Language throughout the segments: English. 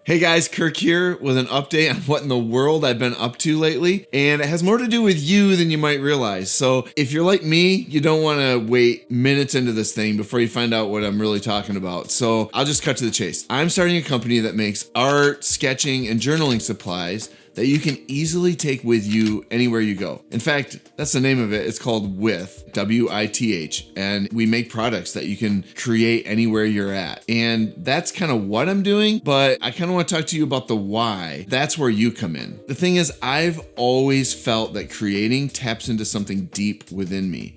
Hey guys, Kirk here with an update on what in the world I've been up to lately, and it has more to do with you than you might realize. So if you're like me, you don't want to wait minutes into this thing before you find out what I'm really talking about. So I'll just cut to the chase. I'm starting a company that makes art, sketching, and journaling supplies that you can easily take with you anywhere you go. In fact, that's the name of it. It's called With, W-I-T-H, and we make products that you can create anywhere you're at. And that's kind of what I'm doing, but I kind of want to talk to you about the why. That's where you come in. The thing is, I've always felt that creating taps into something deep within me.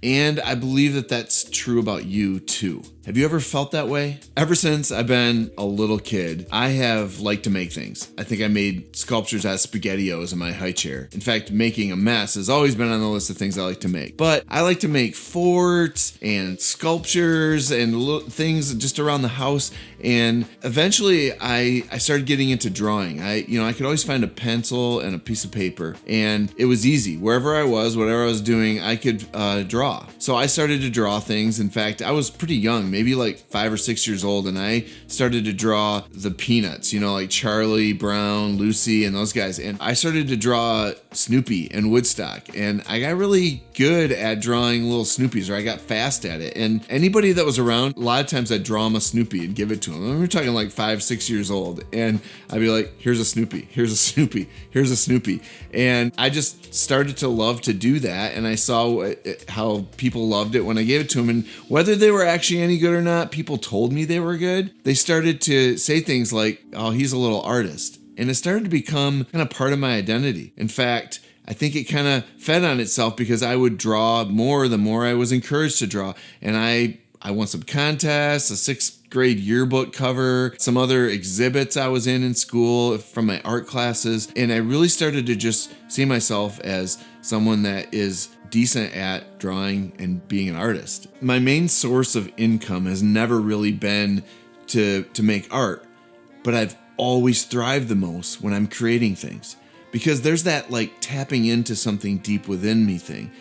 And I believe that that's true about you too. Have you ever felt that way? Ever since I've been a little kid, I have liked to make things. I think I made sculptures out of SpaghettiOs in my high chair. In fact, making a mess has always been on the list of things I like to make. But I like to make forts and sculptures and things just around the house. And eventually I started getting into drawing. I could always find a pencil and a piece of paper, and it was easy. Wherever I was, whatever I was doing, I could draw. So I started to draw things. In fact, I was pretty young, maybe like 5 or 6 years old, and I started to draw the Peanuts, like Charlie Brown, Lucy, and those guys. And I started to draw Snoopy and Woodstock, and I got really good at drawing little Snoopies, or I got fast at it. And anybody that was around, a lot of times I'd draw them a Snoopy and give it to them. And we're talking like 5, 6 years old, and I'd be like, here's a Snoopy, here's a Snoopy, here's a Snoopy. And I just started to love to do that, and I saw how people loved it when I gave it to them. And whether they were actually any good or not, people told me they were good. They started to say things like, oh, he's a little artist. And it started to become kind of part of my identity. In fact, I think it kind of fed on itself because I would draw more the more I was encouraged to draw. And I won some contests, a 6th grade yearbook cover, some other exhibits I was in school from my art classes. And I really started to just see myself as someone that is decent at drawing and being an artist. My main source of income has never really been to make art, but I've always thrived the most when I'm creating things, because there's that like tapping into something deep within me thing.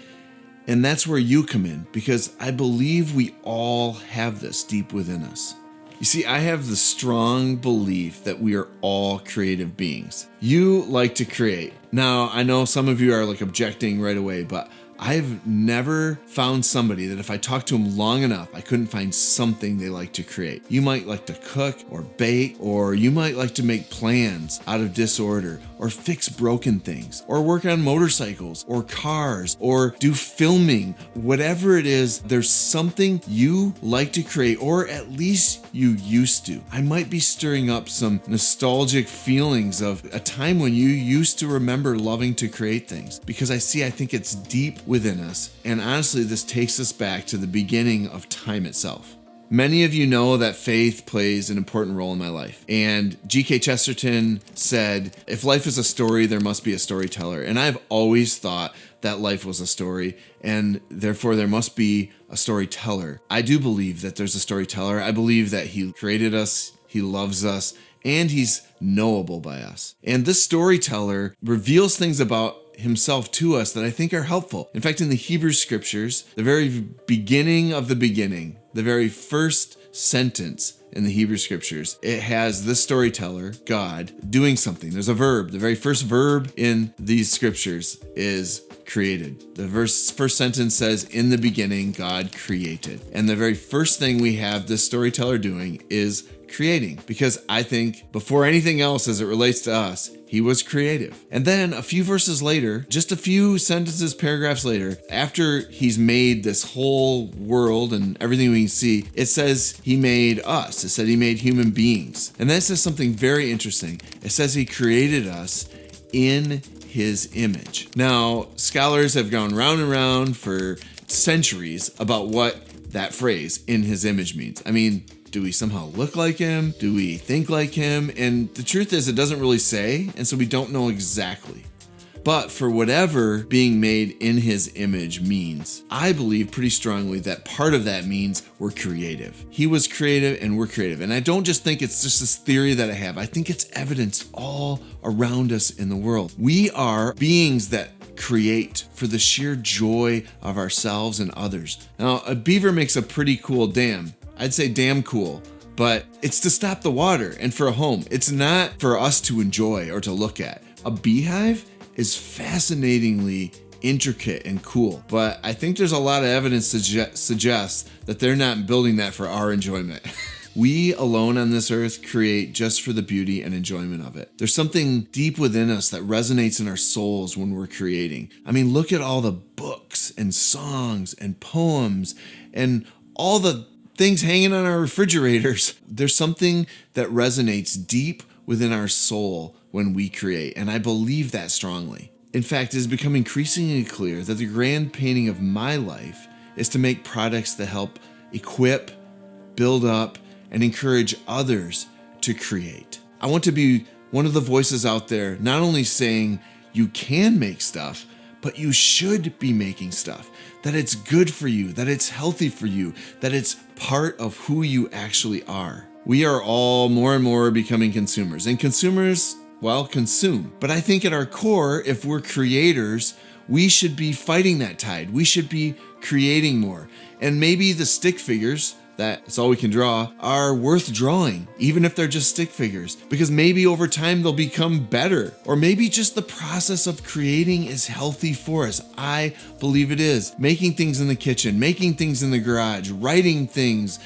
And that's where you come in, because I believe we all have this deep within us. You see, I have the strong belief that we are all creative beings. You like to create. Now, I know some of you are like objecting right away, but I've never found somebody that if I talked to them long enough, I couldn't find something they like to create. You might like to cook or bake, or you might like to make plans out of disorder, or fix broken things, or work on motorcycles or cars, or do filming. Whatever it is, there's something you like to create, or at least you used to. I might be stirring up some nostalgic feelings of a time when you used to remember loving to create things, because I think it's deep within us. And honestly, this takes us back to the beginning of time itself. Many of you know that faith plays an important role in my life. And G.K. Chesterton said, if life is a story, there must be a storyteller. And I've always thought that life was a story, and therefore there must be a storyteller. I do believe that there's a storyteller. I believe that he created us, he loves us, and he's knowable by us. And this storyteller reveals things about himself to us that I think are helpful. In fact, in the Hebrew scriptures, the very beginning of the beginning, the very first sentence in the Hebrew scriptures, it has this storyteller, God, doing something. There's a verb. The very first verb in these scriptures is created. The first sentence says, in the beginning, God created. And the very first thing we have this storyteller doing is creating, because I think before anything else as it relates to us, he was creative. And then a few verses later, just a few sentences, paragraphs later, after he's made this whole world and everything we can see, it says he made us. It said he made human beings. And that says something very interesting. It says he created us in his image. Now, scholars have gone round and round for centuries about what that phrase, in his image, means. I mean, do we somehow look like him? Do we think like him? And the truth is, it doesn't really say, and so we don't know exactly. But for whatever being made in his image means, I believe pretty strongly that part of that means we're creative. He was creative and we're creative. And I don't just think it's just this theory that I have. I think it's evidence all around us in the world. We are beings that create for the sheer joy of ourselves and others. Now, a beaver makes a pretty cool dam. I'd say damn cool. but it's to stop the water and for a home. It's not for us to enjoy or to look at. A beehive is fascinatingly intricate and cool, but I think there's a lot of evidence to suggest that they're not building that for our enjoyment. We alone on this earth create just for the beauty and enjoyment of it. There's something deep within us that resonates in our souls when we're creating. I mean, look at all the books and songs and poems and all the things hanging on our refrigerators. There's something that resonates deep within our soul when we create, and I believe that strongly. In fact, it has become increasingly clear that the grand painting of my life is to make products that help equip, build up, and encourage others to create. I want to be one of the voices out there, not only saying you can make stuff, but you should be making stuff, that it's good for you, that it's healthy for you, that it's part of who you actually are. We are all more and more becoming consumers, and consumers, well, consume. But I think at our core, if we're creators, we should be fighting that tide. We should be creating more. And maybe the stick figures, that's all we can draw, are worth drawing, even if they're just stick figures, because maybe over time they'll become better, or maybe just the process of creating is healthy for us. I believe it is. Making things in the kitchen, making things in the garage, writing things,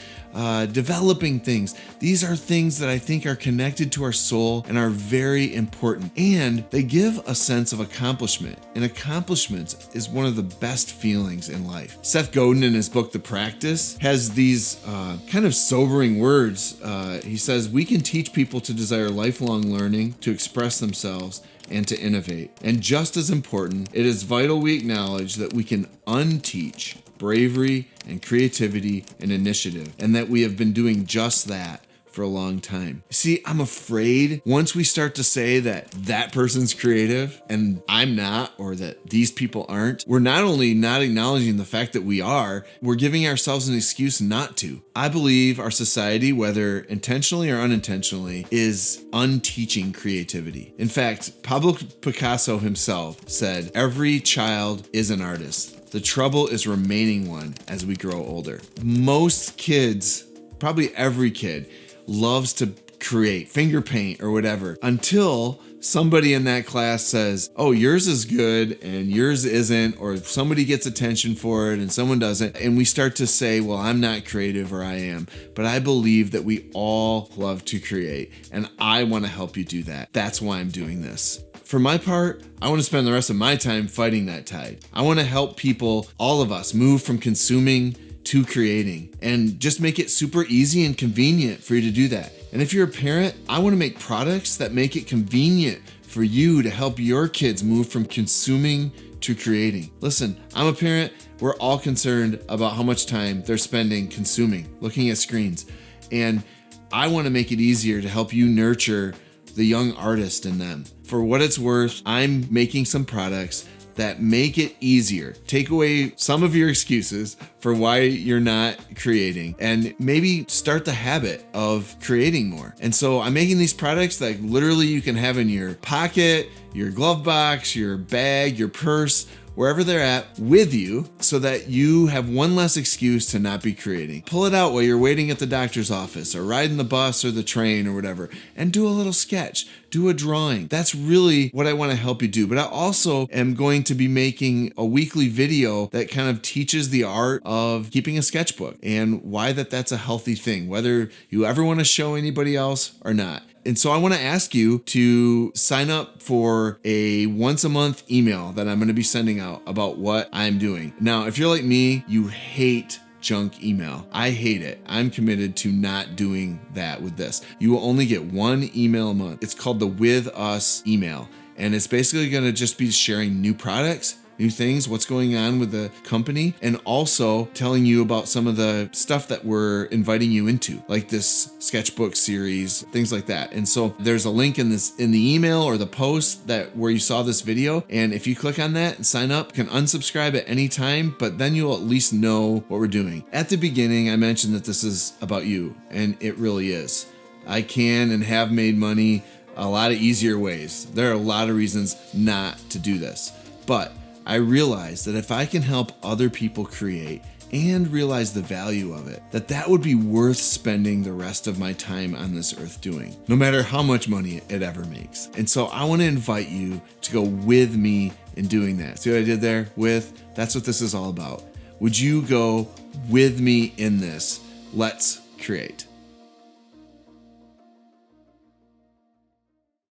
developing things. These are things that I think are connected to our soul and are very important. And they give a sense of accomplishment. And accomplishment is one of the best feelings in life. Seth Godin, in his book, The Practice, has these kind of sobering words. He says, we can teach people to desire lifelong learning, to express themselves, and to innovate. And just as important, it is vital we acknowledge that we can unteach bravery and creativity and initiative, and that we have been doing just that for a long time. See, I'm afraid once we start to say that that person's creative and I'm not, or that these people aren't, we're not only not acknowledging the fact that we are, we're giving ourselves an excuse not to. I believe our society, whether intentionally or unintentionally, is unteaching creativity. In fact, Pablo Picasso himself said, every child is an artist. The trouble is remaining one as we grow older. Most kids, probably every kid, loves to create, finger paint or whatever, until somebody in that class says, oh, yours is good and yours isn't, or somebody gets attention for it and someone doesn't. And we start to say, well, I'm not creative, or I am. But I believe that we all love to create, and I want to help you do that. That's why I'm doing this. For my part, I want to spend the rest of my time fighting that tide. I want to help people, all of us, move from consuming to creating, and just make it super easy and convenient for you to do that. And if you're a parent, I want to make products that make it convenient for you to help your kids move from consuming to creating. Listen, I'm a parent. We're all concerned about how much time they're spending consuming, looking at screens. And I want to make it easier to help you nurture the young artist in them. For what it's worth, I'm making some products that make it easier. Take away some of your excuses for why you're not creating, and maybe start the habit of creating more. And so I'm making these products that literally you can have in your pocket, your glove box, your bag, your purse, wherever they're at with you, so that you have one less excuse to not be creating. Pull it out while you're waiting at the doctor's office or riding the bus or the train or whatever, and do a little sketch, do a drawing. That's really what I want to help you do. But I also am going to be making a weekly video that kind of teaches the art of keeping a sketchbook and why that's a healthy thing, whether you ever want to show anybody else or not. And so I want to ask you to sign up for a once a month email that I'm going to be sending out about what I'm doing. Now, if you're like me, you hate junk email. I hate it. I'm committed to not doing that with this. You will only get one email a month. It's called the With Us email. And it's basically going to just be sharing new products, new things, what's going on with the company, and also telling you about some of the stuff that we're inviting you into, like this sketchbook series, things like that. And so there's a link in the email or the post that where you saw this video. And if you click on that and sign up, you can unsubscribe at any time, but then you'll at least know what we're doing. At the beginning, I mentioned that this is about you, and it really is. I can and have made money a lot of easier ways. There are a lot of reasons not to do this, but I realize that if I can help other people create and realize the value of it, that would be worth spending the rest of my time on this earth doing, no matter how much money it ever makes. And so I want to invite you to go with me in doing that. See what I did there? That's what this is all about. Would you go with me in this? Let's create.